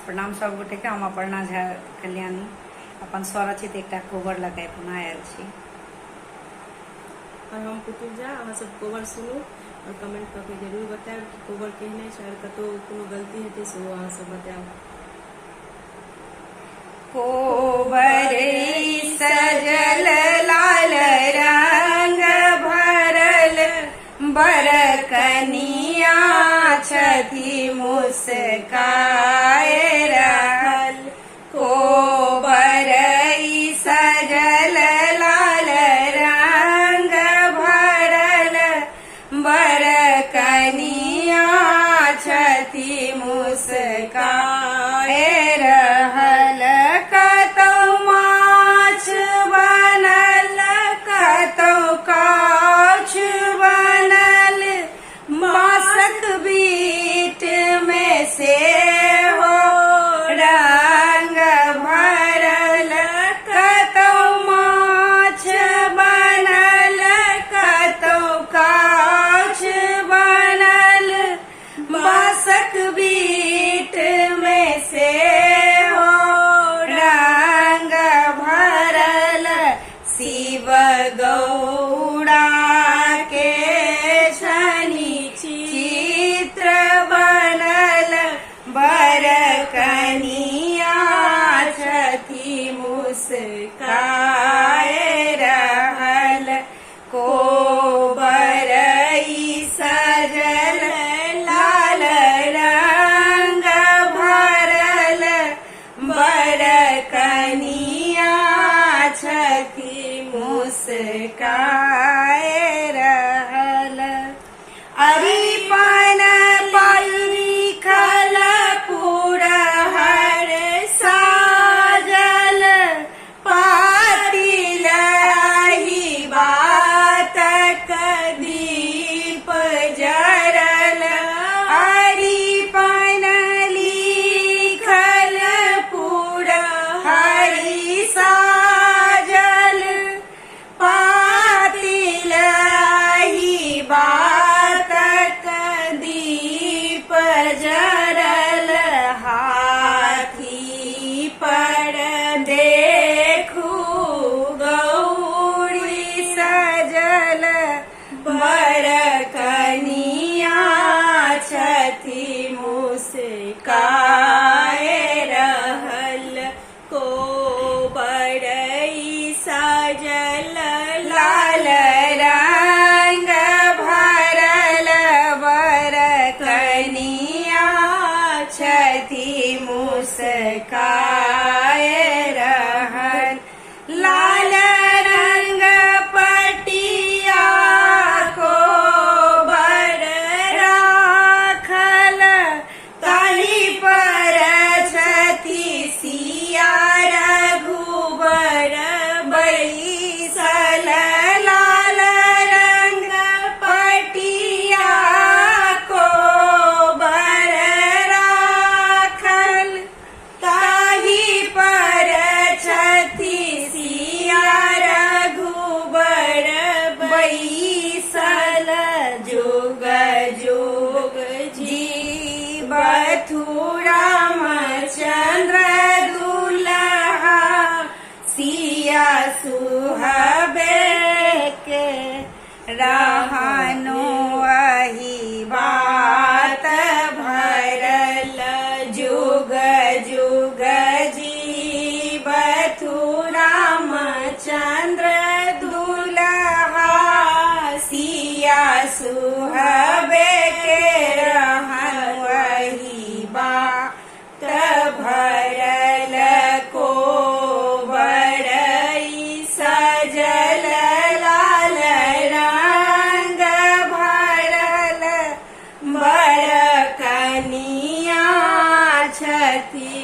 प्रणाम सब गोटे के। हम अपर्णा झा कल्याणी अपन स्वरचित एक कोबर लगा पुनः आयल छी। और हम पुतुल झा। अहाँ सब कोबर सुनू और कमेंट करके जरूर बताएब कि कोबर केहन छै और कतौ कोनो गलती हेतै से अहाँ सब बताएब। कोबर सजल लाल रंग भरल बर कनिया छथि मुस्काए रहल। कोबर सजल लाल रंग भरल बर कनिया छथि मुस्काए रहल। कतौ माछ बनल कतौ काछ बनल बांसक बीट में से हो रंग भरल। कतौ माछ बनल कतौ काछ बनल बांसक बीट में से हो रंग भरल। शिव गौड़ा के शनि चित्र बनल बर कनिया छथि मुस्काए रहल। कोबर सजल लाल रंग भरल बर कनिया छथि मुस्काए रहल। अरिपन लिखल पुरहर साजल पातिल ही बातक दीप जरल। अरिपन लिखल पुरहर साजल पातिल ही बातक दीप जरल। हाथी पर देखू गौरी सजल बर कनिया छथि मुस्काए रहल। कोबर सजल लाल रंग भरल बर कनिया छथि मुस्काए रहल। लाल रंग पटिया कोबर राखल ताहि पर छथि सिया रघुबर बैसल। लाल रंग पटिया कोबर राखल ताहि पर छथि सिया रघुबर बैसल। जुग जुग जीवथु रामचंद्र दुल्हा सिया सुहबे के रहनो अहि बात भरल। जुग जुग जीवथु रामचंद्र दुल्हा सिया सुहबे के रहनो अहि बात भरल। कोबर सजल लाल रंग भरल बर कनिया छथि